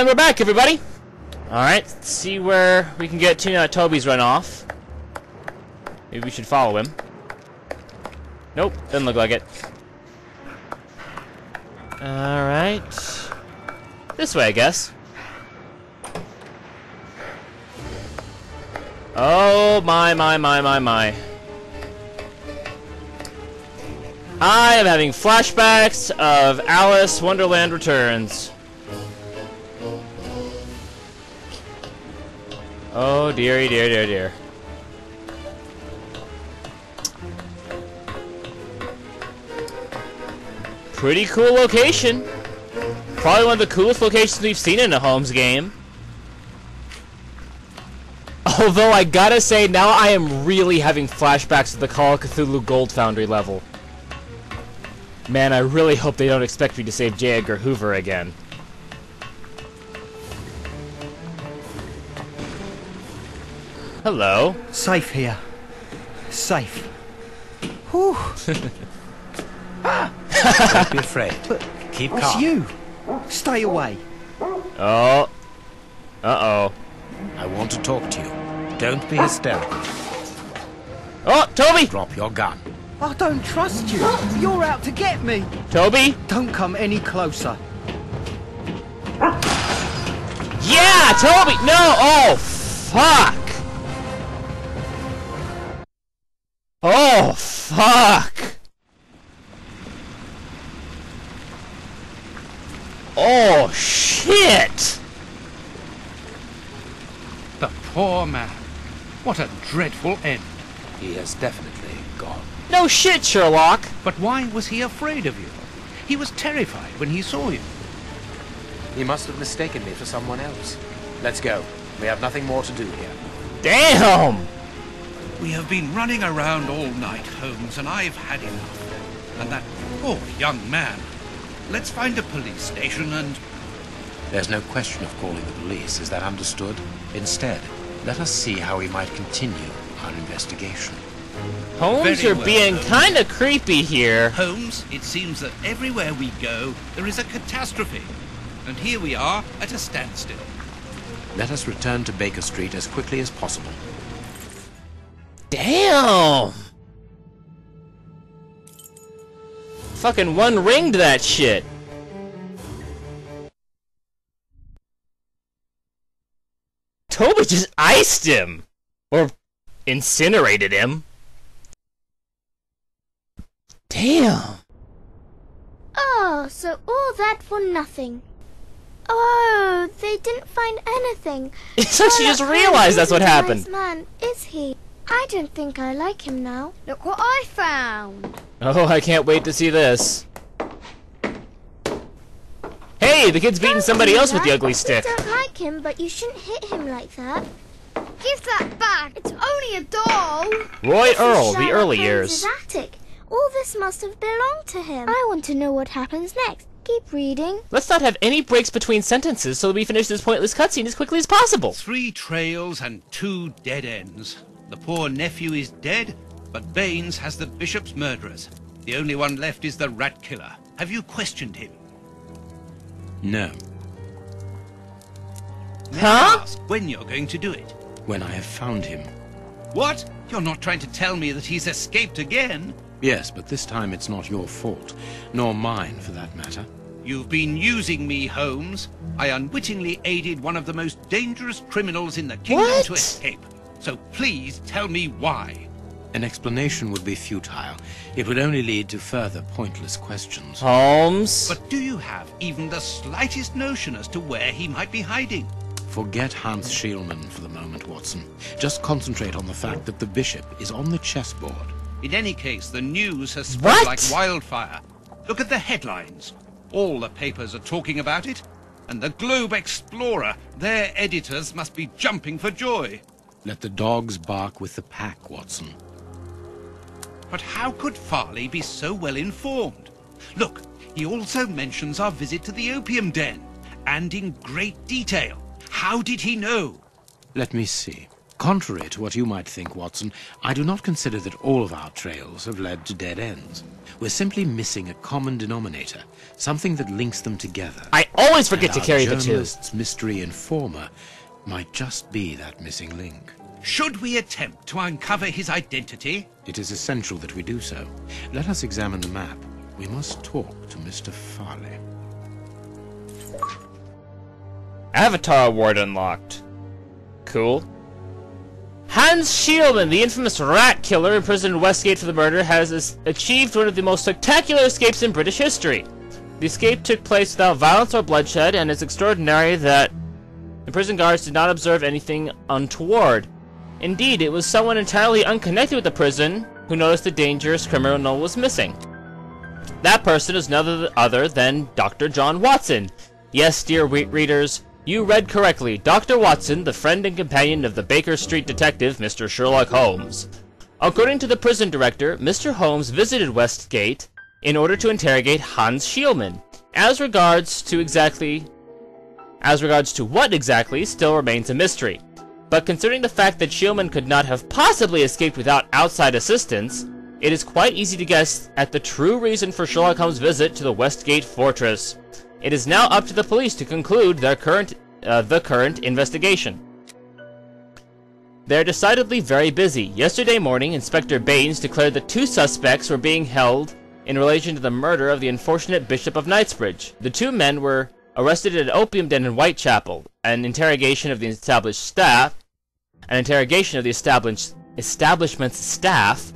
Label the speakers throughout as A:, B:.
A: And we're back, everybody! Alright, let's see where we can get to now that Toby's run off. Maybe we should follow him. Nope, doesn't look like it. Alright. This way, I guess. Oh, my. I am having flashbacks of Alice Wonderland Returns. Oh, dearie, dear. Pretty cool location. Probably one of the coolest locations we've seen in a Holmes game. Although I gotta say, now I am really having flashbacks to the Call of Cthulhu Gold Foundry level. Man, I really hope they don't expect me to save J. Edgar Hoover again. Hello.
B: Safe here. Safe. Whew.
C: Don't be afraid.
B: But
C: keep
B: what's
C: calm.
B: you? Stay away.
A: Oh. Uh-oh.
C: I want to talk to you. Don't be hysterical.
A: Oh, Toby!
C: Drop your gun.
B: I don't trust you. You're out to get me.
A: Toby?
B: Don't come any closer.
A: Yeah, Toby! No! Oh, fuck! Oh, fuck! Oh, shit!
D: The poor man. What a dreadful end.
C: He has definitely gone.
A: No shit, Sherlock!
D: But why was he afraid of you? He was terrified when he saw you.
C: He must have mistaken me for someone else. Let's go. We have nothing more to do here.
A: Damn!
D: We have been running around all night, Holmes, and I've had enough. And that poor young man. Let's find a police station and...
C: There's no question of calling the police, is that understood? Instead, let us see how we might continue our investigation.
A: Holmes,
D: Very
A: you're
D: well,
A: being
D: Holmes.
A: kinda creepy here.
D: Holmes, it seems that everywhere we go, there is a catastrophe. And here we are at a standstill.
C: Let us return to Baker Street as quickly as possible.
A: Damn! Fucking one-ringed that shit. Toby just iced him! Or incinerated him. Damn!
E: Oh, so all that for nothing. Oh, they didn't find anything.
A: So she just realized that's what happened.
E: Nice man, is he? I don't think I like him now. Look what I found.
A: Oh, I can't wait to see this. Hey, the kid's beating somebody else with the ugly stick.
E: I don't like him, but you shouldn't hit him like that. Give that back. It's only a doll.
A: Roy
E: This is
A: Earl, the
E: Sherlock
A: early
E: Holmes's
A: years.
E: attic. All this must have belonged to him. I want to know what happens next. Keep reading.
A: Let's not have any breaks between sentences so that we finish this pointless cutscene as quickly as possible.
D: 3 trails and 2 dead ends. The poor nephew is dead, but Baines has the bishop's murderers. The only one left is the rat killer. Have you questioned him?
C: No.
D: May
A: Huh?
D: I ask when you're going to do it?
C: When I have found him.
D: What? You're not trying to tell me that he's escaped again?
C: Yes, but this time it's not your fault. Nor mine, for that matter.
D: You've been using me, Holmes. I unwittingly aided one of the most dangerous criminals in the kingdom
A: What?
D: to escape. So please tell me why.
C: An explanation would be futile. It would only lead to further pointless questions.
A: Holmes.
D: But do you have even the slightest notion as to where he might be hiding?
C: Forget Hans Schielmann for the moment, Watson. Just concentrate on the fact that the bishop is on the chessboard.
D: In any case, the news has spread
A: What?
D: like wildfire. Look at the headlines. All the papers are talking about it. And the Globe Explorer, their editors must be jumping for joy.
C: Let the dogs bark with the pack, Watson.
D: But how could Farley be so well informed? Look, he also mentions our visit to the opium den, and in great detail. How did he know?
C: Let me see. Contrary to what you might think, Watson, I do not consider that all of our trails have led to dead ends. We're simply missing a common denominator, something that links them together.
A: I always forget to
C: And
A: carry
C: our
A: the two.
C: journalist's mystery informer might just be that missing link.
D: Should we attempt to uncover his identity?
C: It is essential that we do so. Let us examine the map. We must talk to Mr. Farley.
A: Avatar Award unlocked. Cool. Hans Schielman, the infamous rat killer imprisoned in Westgate for the murder, has achieved one of the most spectacular escapes in British history. The escape took place without violence or bloodshed, and is extraordinary that the prison guards did not observe anything untoward. Indeed, it was someone entirely unconnected with the prison who noticed the dangerous criminal was missing. That person is none other than Dr. John Watson. Yes, dear readers, you read correctly. Dr. Watson, the friend and companion of the Baker Street detective, Mr. Sherlock Holmes. According to the prison director, Mr. Holmes visited Westgate in order to interrogate Hans Schielman. As regards to what exactly still remains a mystery. But considering the fact that Schielman could not have possibly escaped without outside assistance, it is quite easy to guess at the true reason for Sherlock Holmes' visit to the Westgate Fortress. It is now up to the police to conclude the current investigation. They're decidedly very busy. Yesterday morning, Inspector Baines declared that 2 suspects were being held in relation to the murder of the unfortunate Bishop of Knightsbridge. The 2 men were arrested at an opium den in Whitechapel. An interrogation of the establishment's staff,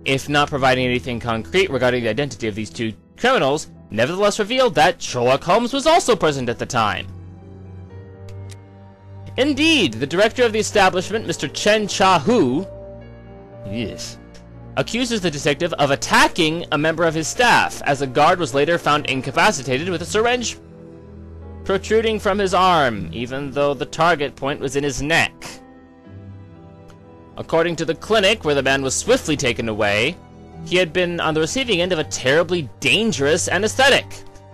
A: if not providing anything concrete regarding the identity of these 2 criminals, nevertheless revealed that Sherlock Holmes was also present at the time. Indeed, the director of the establishment, Mr. Chen Cha-Hu, accuses the detective of attacking a member of his staff, as a guard was later found incapacitated with a syringe protruding from his arm, even though the target point was in his neck. According to the clinic where the man was swiftly taken away, he had been on the receiving end of a terribly dangerous anesthetic.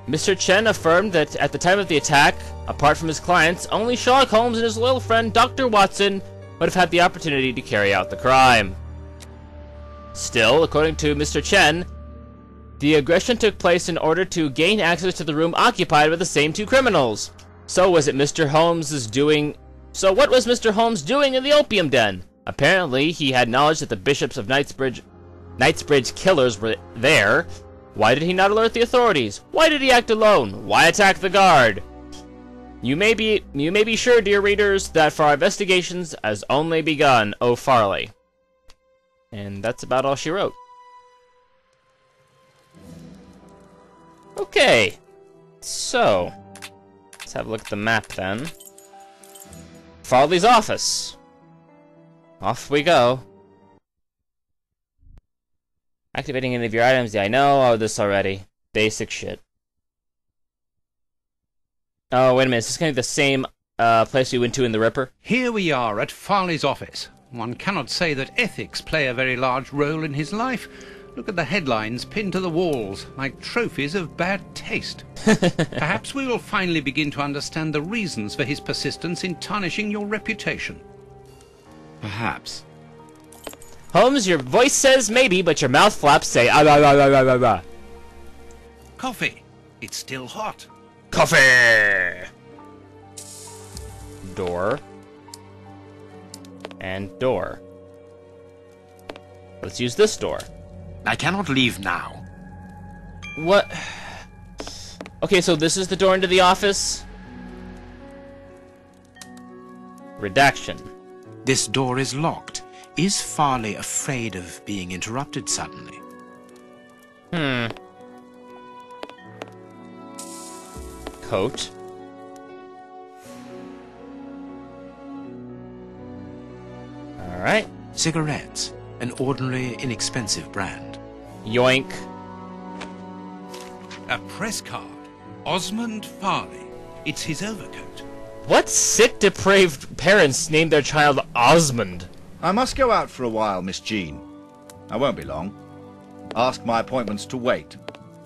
A: Mr. Chen affirmed that at the time of the attack, apart from his clients, only Sherlock Holmes and his loyal friend Dr. Watson would have had the opportunity to carry out the crime. Still, according to Mr. Chen, the aggression took place in order to gain access to the room occupied by the same 2 criminals. So what was Mr. Holmes doing in the opium den? Apparently, he had knowledge that the bishops of Knightsbridge killers were there. Why did he not alert the authorities? Why did he act alone? Why attack the guard? You may be sure, dear readers, that for our investigations has only begun, O Farley. And that's about all she wrote. Okay, so let's have a look at the map then. Farley's office. Off we go. Activating any of your items. Yeah, I know this already. Basic shit. Oh, wait a minute. Is this going to be the same place we went to in the Ripper?
D: Here we are at Farley's office. One cannot say that ethics play a very large role in his life. Look at the headlines pinned to the walls, like trophies of bad taste. Perhaps we will finally begin to understand the reasons for his persistence in tarnishing your reputation.
C: Perhaps.
A: Holmes, your voice says maybe, but your mouth flaps say ah blah blah blah blah blah blah.
D: Coffee. It's still hot.
A: Coffee! Door. And door. Let's use this door.
C: I cannot leave now.
A: What? Okay, so this is the door into the office? Redaction.
C: This door is locked. Is Farley afraid of being interrupted suddenly?
A: Coat. Alright.
C: Cigarettes. An ordinary, inexpensive brand.
A: Yoink.
D: A press card. Osmond Farley. It's his overcoat.
A: What sick, depraved parents named their child Osmond?
F: I must go out for a while, Miss Jean. I won't be long. Ask my appointments to wait,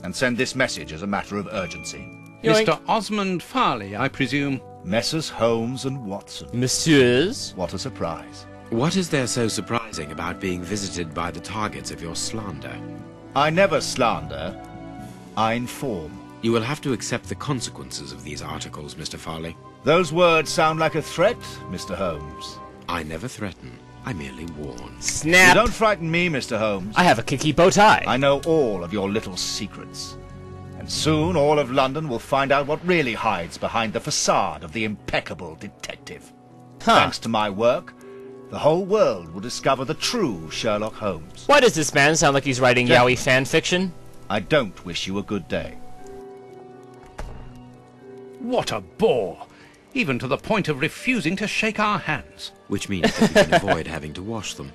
F: and send this message as a matter of urgency.
A: Yoink.
D: Mr. Osmond Farley, I presume.
F: Messrs. Holmes and Watson.
A: Messieurs?
F: What a surprise.
C: What is there so surprising about being visited by the targets of your slander?
F: I never slander. I inform.
C: You will have to accept the consequences of these articles, Mr. Farley.
F: Those words sound like a threat, Mr. Holmes.
C: I never threaten. I merely warn.
A: Snap!
F: You don't frighten me, Mr. Holmes.
A: I have a kinky bow tie.
F: I know all of your little secrets. And soon all of London will find out what really hides behind the facade of the impeccable detective. Thanks to my work, the whole world will discover the true Sherlock Holmes.
A: Why does this man sound like he's writing yaoi fan fiction?
F: I don't wish you a good day.
D: What a bore! Even to the point of refusing to shake our hands.
C: Which means that we can avoid having to wash them.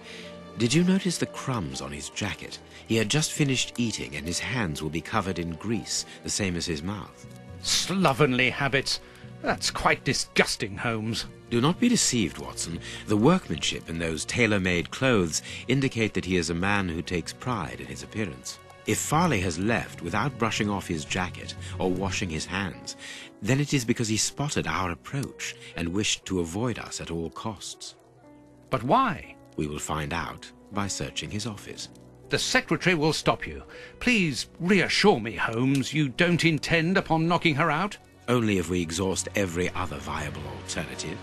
C: Did you notice the crumbs on his jacket? He had just finished eating and his hands will be covered in grease, the same as his mouth.
D: Slovenly habits. That's quite disgusting, Holmes.
C: Do not be deceived, Watson. The workmanship in those tailor-made clothes indicate that he is a man who takes pride in his appearance. If Farley has left without brushing off his jacket or washing his hands, then it is because he spotted our approach and wished to avoid us at all costs.
D: But why?
C: We will find out by searching his office.
D: The secretary will stop you. Please reassure me, Holmes, you don't intend upon knocking her out?
C: Only if we exhaust every other viable alternative.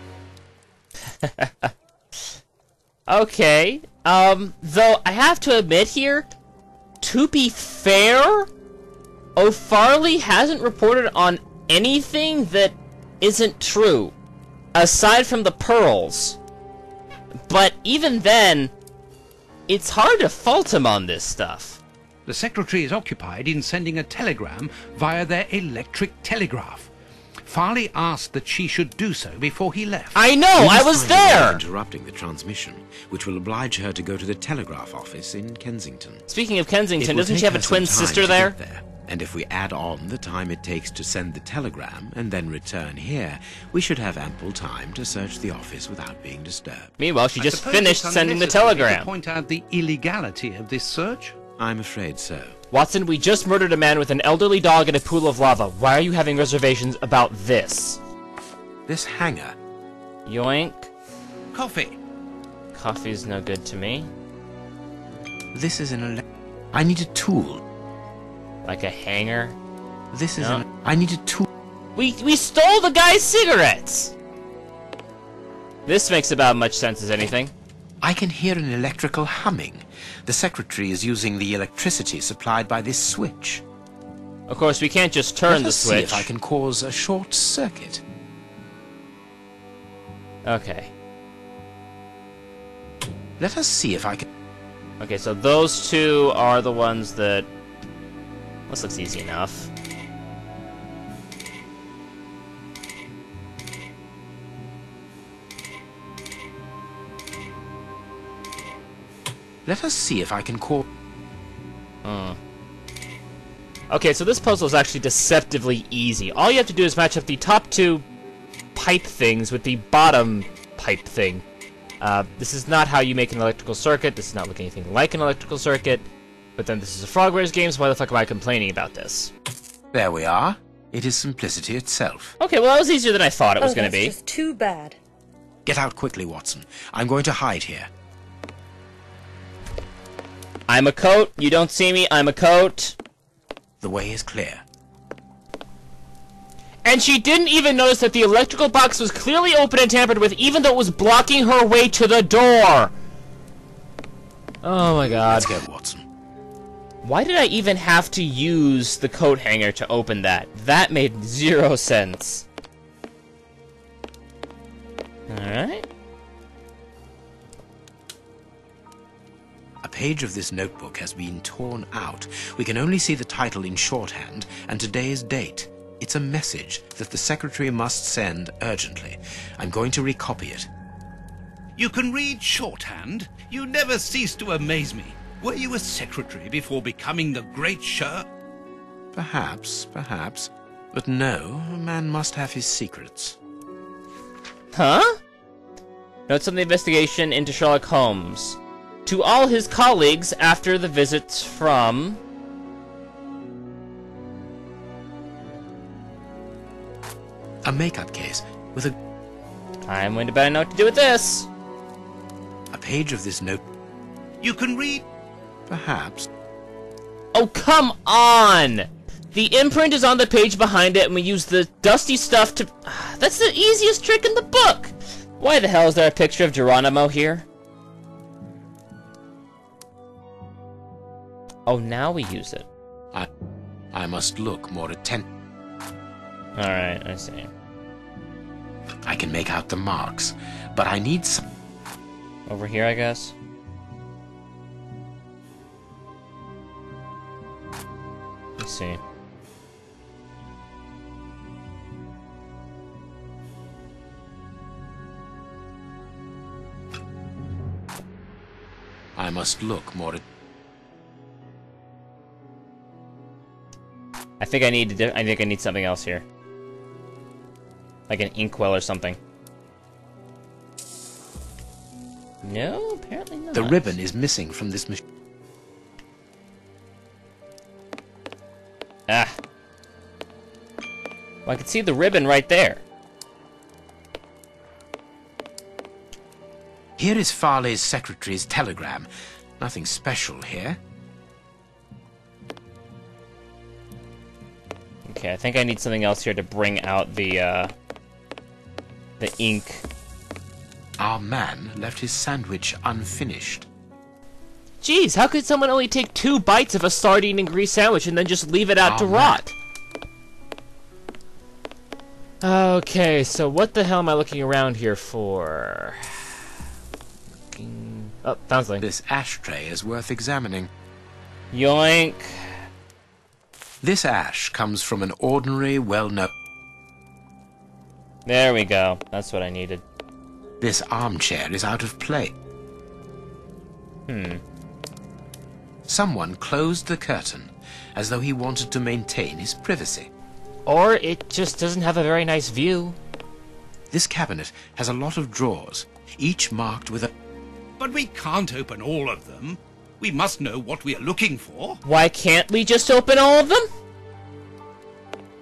A: Okay. Though I have to admit here, to be fair, O'Farley hasn't reported on anything that isn't true, aside from the pearls. But even then, it's hard to fault him on this stuff.
D: The secretary is occupied in sending a telegram via their electric telegraph. Farley asked that she should do so before he left.
A: I know, I was there!
C: Interrupting the transmission, which will oblige her to go to the telegraph office in Kensington.
A: Speaking of Kensington, doesn't she have a twin sister there?
C: And if we add on the time it takes to send the telegram and then return here, we should have ample time to search the office without being disturbed.
A: Meanwhile, she just
D: I suppose
A: finished
D: it's
A: sending the
D: unnecessary
A: telegram.
D: to point out the illegality of this search?
C: I'm afraid so.
A: Watson, we just murdered a man with an elderly dog in a pool of lava. Why are you having reservations about this?
C: This hanger.
A: Yoink.
D: Coffee.
A: Coffee's no good to me.
C: This is I need a tool.
A: Like a hanger?
C: This is
A: No.
C: I need a tool.
A: We stole the guy's cigarettes! This makes about much sense as anything.
C: I can hear an electrical humming. The secretary is using the electricity supplied by this switch.
A: Of course, we can't just turn
C: Let
A: the
C: us see
A: switch.
C: if I can cause a short circuit.
A: Okay.
C: Let us see if I can...
A: Okay, so those two are the ones that... This looks easy enough.
C: Let us see if I can call...
A: Okay, so this puzzle is actually deceptively easy. All you have to do is match up the top two pipe things with the bottom pipe thing. This is not how you make an electrical circuit. This does not look anything like an electrical circuit. But then this is a Frogwares game, so why the fuck am I complaining about this?
C: There we are. It is simplicity itself.
A: Okay, well that was easier than I thought it was going to be.
G: That's just too bad.
C: Get out quickly, Watson. I'm going to hide here.
A: I'm a coat. You don't see me. I'm a coat.
C: The way is clear.
A: And she didn't even notice that the electrical box was clearly open and tampered with, even though it was blocking her way to the door. Oh my god.
C: Let's go, Watson.
A: Why did I even have to use the coat hanger to open that? That made zero sense. Alright.
C: A page of this notebook has been torn out. We can only see the title in shorthand and today's date. It's a message that the secretary must send urgently. I'm going to recopy it.
D: You can read shorthand? You never cease to amaze me. Were you a secretary before becoming the great Sherlock?
C: Perhaps. But no, a man must have his secrets.
A: Huh? Notes on the investigation into Sherlock Holmes. To all his colleagues after the visits from...
C: A makeup case. with
A: I'm going to bet I know what to do with this.
C: a page of this note.
D: You can read.
C: Perhaps.
A: Oh, come on! The imprint is on the page behind it, and we use the dusty stuff to... That's the easiest trick in the book! Why the hell is there a picture of Geronimo here? Oh, now we use it.
C: I must look more attentive.
A: Alright, I see.
C: I can make out the marks, but I need some...
A: Over here, I guess? Let's see.
C: I must look more at...
A: I think I need something else here. Like an inkwell or something. No, apparently not.
C: The ribbon is missing from this machine.
A: Ah. Well, I can see the ribbon right there.
C: Here is Farley's secretary's telegram. Nothing special here.
A: Okay, I think I need something else here to bring out the ink.
C: Our man left his sandwich unfinished.
A: Jeez, how could someone only take 2 bites of a sardine and grease sandwich and then just leave it out to rot? Okay, so what the hell am I looking around here for? Oh, found something.
C: This ashtray is worth examining.
A: Yoink.
C: This ash comes from an ordinary, well-known...
A: There we go. That's what I needed.
C: This armchair is out of place. Someone closed the curtain, as though he wanted to maintain his privacy.
A: Or it just doesn't have a very nice view.
C: This cabinet has a lot of drawers, each marked with a...
D: But we can't open all of them. We must know what we are looking for.
A: Why can't we just open all of them?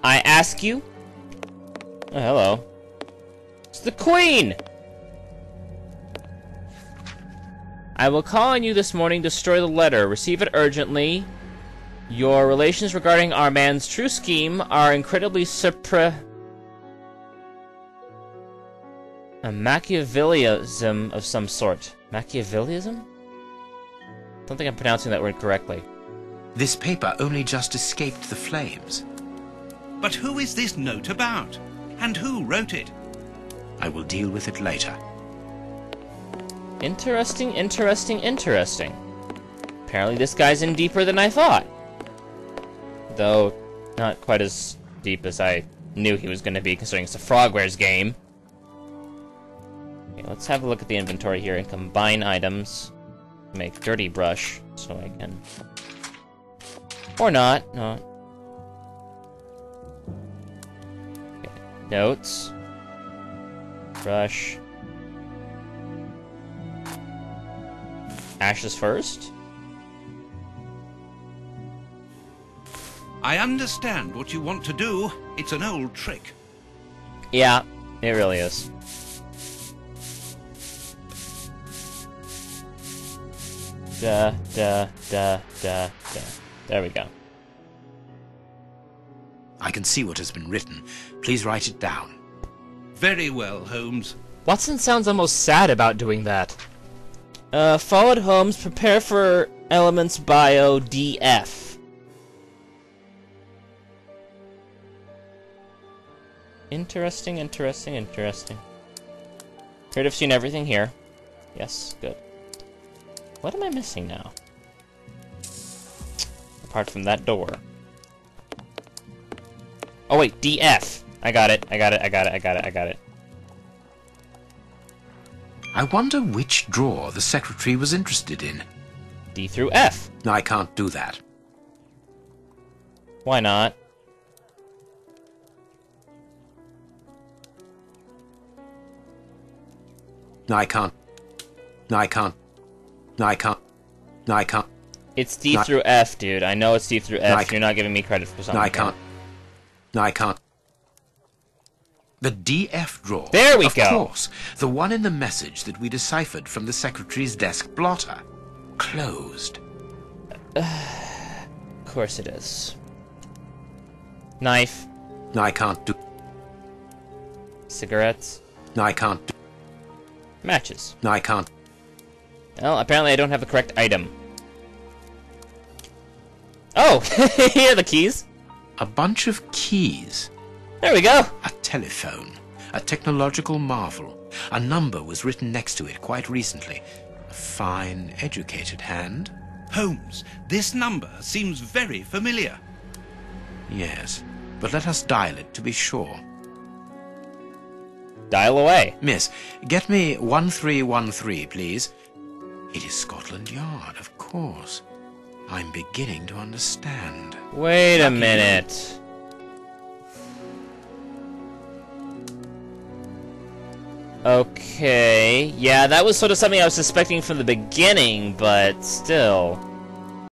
A: I ask you. Oh, hello. It's the Queen! I will call on you this morning to destroy the letter. Receive it urgently. Your relations regarding our man's true scheme are incredibly a Machiavellism of some sort. Machiavellism? I don't think I'm pronouncing that word correctly.
C: This paper only just escaped the flames.
D: But who is this note about? And who wrote it?
C: I will deal with it later.
A: Interesting, interesting, interesting. Apparently this guy's in deeper than I thought. Though, not quite as deep as I knew he was going to be, considering it's a Frogwares game. Okay, let's have a look at the inventory here and combine items. Make dirty brush, so I can... Or not, no. Okay. Notes. Brush. Ashes first?
D: I understand what you want to do. It's an old trick.
A: Yeah, it really is. Da, da, da, da, da. There we go.
C: I can see what has been written. Please write it down.
D: Very well, Holmes.
A: Watson sounds almost sad about doing that. Followed Holmes, prepare for elements bio DF. Interesting, interesting, interesting. Appear to have seen everything here. Yes, good. What am I missing now? Apart from that door. Oh wait, DF! I got it, I got it, I got it, I got it, I got it.
C: I wonder which drawer the secretary was interested in.
A: D through F.
C: I can't do that.
A: Why not?
C: I can't. I can't. I can't. I can't.
A: It's D through F, dude. I know it's D through F.
C: I
A: You're not giving me credit for something.
C: I can't. I can't. The DF drawer.
A: There we go.
C: Of course, the one in the message that we deciphered from the secretary's desk blotter. Closed.
A: Of course it is. Knife.
C: No, I can't do...
A: Cigarettes.
C: No, I can't do...
A: Matches.
C: No, I can't...
A: Well, apparently I don't have the correct item. Oh! Here are the keys.
C: A bunch of keys.
A: There we go.
C: A telephone. A technological marvel. A number was written next to it quite recently. A fine, educated hand.
D: Holmes, this number seems very familiar.
C: Yes, but let us dial it to be sure.
A: Dial away.
C: Miss, get me 1313, please. It is Scotland Yard, of course. I'm beginning to understand.
A: Wait a minute. Okay. Yeah, that was sort of something I was suspecting from the beginning, but still.